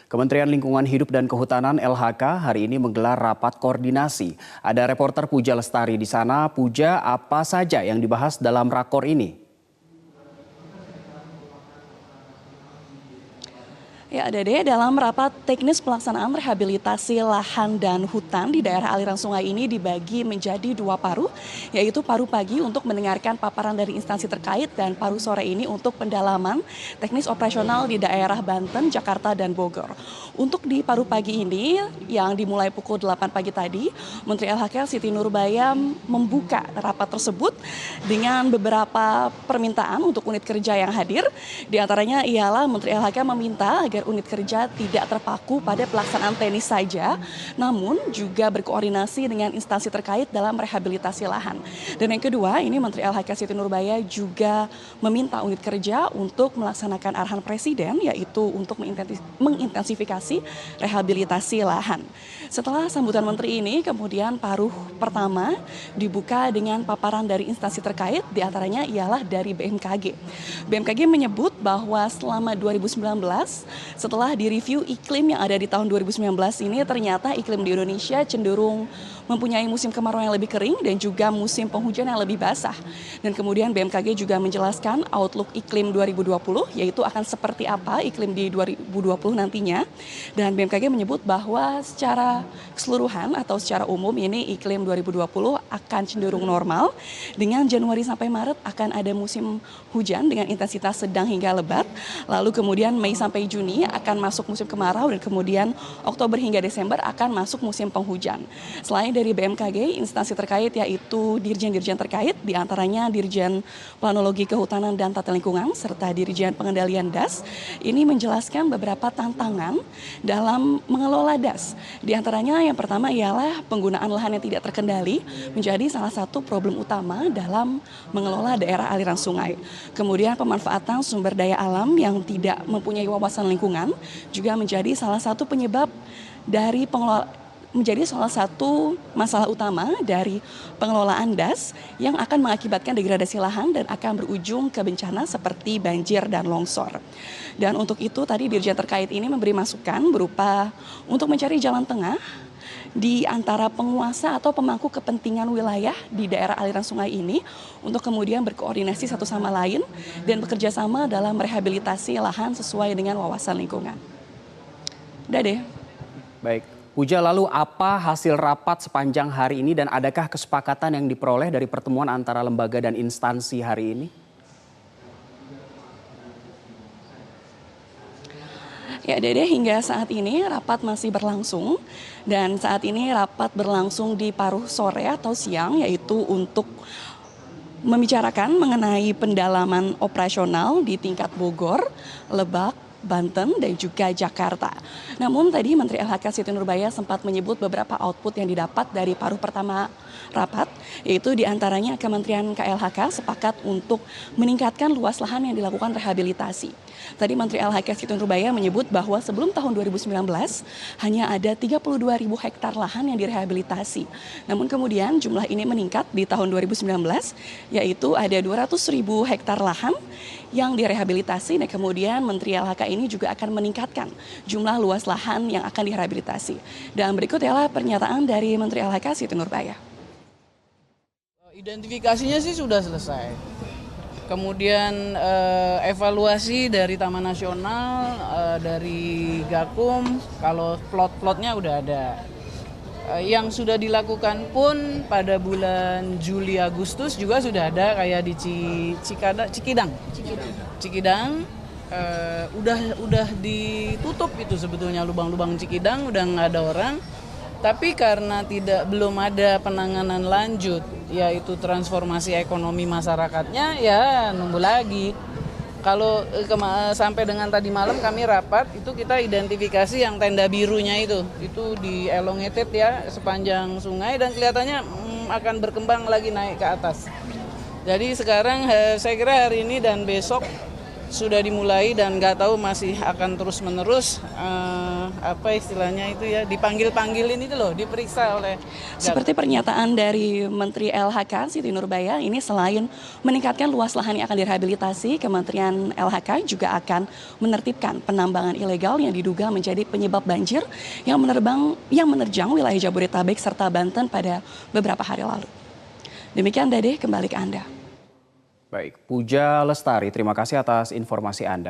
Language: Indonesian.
Kementerian Lingkungan Hidup dan Kehutanan (LHK) hari ini menggelar rapat koordinasi. Ada reporter Puja Lestari di sana. Puja, apa saja yang dibahas dalam rakor ini? Ya, Dede, dalam rapat teknis pelaksanaan rehabilitasi lahan dan hutan di daerah aliran sungai ini dibagi menjadi dua paru, yaitu paru pagi untuk mendengarkan paparan dari instansi terkait dan paru sore ini untuk pendalaman teknis operasional di daerah Banten, Jakarta, dan Bogor. Untuk di paru pagi ini yang dimulai pukul 8 pagi tadi, Menteri LHK Siti Nurbaya membuka rapat tersebut dengan beberapa permintaan untuk unit kerja yang hadir. Di antaranya ialah Menteri LHK meminta agar unit kerja tidak terpaku pada pelaksanaan teknis saja, namun juga berkoordinasi dengan instansi terkait dalam rehabilitasi lahan. Dan yang kedua, ini Menteri LHK Siti Nurbaya juga meminta unit kerja untuk melaksanakan arahan Presiden, yaitu untuk mengintensifikasi rehabilitasi lahan. Setelah sambutan Menteri ini, kemudian paruh pertama dibuka dengan paparan dari instansi terkait, diantaranya ialah dari BMKG. BMKG menyebut bahwa selama 2019, setelah direview iklim yang ada di tahun 2019 ini, ternyata iklim di Indonesia cenderung mempunyai musim kemarau yang lebih kering dan juga musim penghujan yang lebih basah. Dan kemudian BMKG juga menjelaskan outlook iklim 2020, yaitu akan seperti apa iklim di 2020 nantinya. Dan BMKG menyebut bahwa secara keseluruhan atau secara umum ini iklim 2020 akan cenderung normal. Dengan Januari sampai Maret akan ada musim hujan dengan intensitas sedang hingga lebat. Lalu kemudian Mei sampai Juni akan masuk musim kemarau dan kemudian Oktober hingga Desember akan masuk musim penghujan. Selain dari BMKG, instansi terkait yaitu dirjen-dirjen terkait, diantaranya Dirjen Planologi Kehutanan dan Tata Lingkungan serta Dirjen Pengendalian DAS, ini menjelaskan beberapa tantangan dalam mengelola DAS. Di antaranya yang pertama ialah penggunaan lahan yang tidak terkendali menjadi salah satu problem utama dalam mengelola daerah aliran sungai. Kemudian pemanfaatan sumber daya alam yang tidak mempunyai wawasan lingkungan juga menjadi salah satu penyebab dari menjadi salah satu masalah utama dari pengelolaan DAS yang akan mengakibatkan degradasi lahan dan akan berujung ke bencana seperti banjir dan longsor. Dan untuk itu tadi dirjen terkait ini memberi masukan berupa untuk mencari jalan tengah di antara penguasa atau pemangku kepentingan wilayah di daerah aliran sungai ini untuk kemudian berkoordinasi satu sama lain dan bekerja sama dalam rehabilitasi lahan sesuai dengan wawasan lingkungan. Dade. Baik. Puja, lalu apa hasil rapat sepanjang hari ini dan adakah kesepakatan yang diperoleh dari pertemuan antara lembaga dan instansi hari ini? Ya, Dede, hingga saat ini rapat masih berlangsung dan saat ini rapat berlangsung di paruh sore atau siang, yaitu untuk membicarakan mengenai pendalaman operasional di tingkat Bogor, Lebak, Banten, dan juga Jakarta. Namun tadi Menteri LHK Siti Nurbaya sempat menyebut beberapa output yang didapat dari paruh pertama rapat, yaitu diantaranya Kementerian KLHK sepakat untuk meningkatkan luas lahan yang dilakukan rehabilitasi. Tadi Menteri LHK Siti Nurbaya menyebut bahwa sebelum tahun 2019 hanya ada 32.000 hektar lahan yang direhabilitasi. Namun kemudian jumlah ini meningkat di tahun 2019, yaitu ada 200.000 hektar lahan yang direhabilitasi. Dan kemudian Menteri LHK ini juga akan meningkatkan jumlah luas lahan yang akan direhabilitasi. Dan berikut ialah pernyataan dari Menteri LHK Siti Nurbaya. Identifikasinya sih sudah selesai. Kemudian evaluasi dari Taman Nasional, dari Gakum, kalau plot-plotnya udah ada. Yang sudah dilakukan pun pada bulan Juli Agustus juga sudah ada, kayak di Cikidang. Udah ditutup itu sebetulnya lubang-lubang Cikidang, udah nggak ada orang. Tapi karena belum ada penanganan lanjut, yaitu transformasi ekonomi masyarakatnya, ya nunggu lagi. Kalau sampai dengan tadi malam kami rapat, itu kita identifikasi yang tenda birunya itu di elongated ya sepanjang sungai dan kelihatannya akan berkembang lagi naik ke atas. Jadi sekarang saya kira hari ini dan besok sudah dimulai dan nggak tahu masih akan terus menerus apa istilahnya itu ya, dipanggil-panggilin itu loh, diperiksa oleh. Seperti pernyataan dari Menteri LHK Siti Nurbaya, ini selain meningkatkan luas lahan yang akan direhabilitasi, Kementerian LHK juga akan menertibkan penambangan ilegal yang diduga menjadi penyebab banjir yang menerjang wilayah Jabodetabek serta Banten pada beberapa hari lalu. Demikian Dede, kembali ke Anda. Baik, Puja Lestari, terima kasih atas informasi Anda.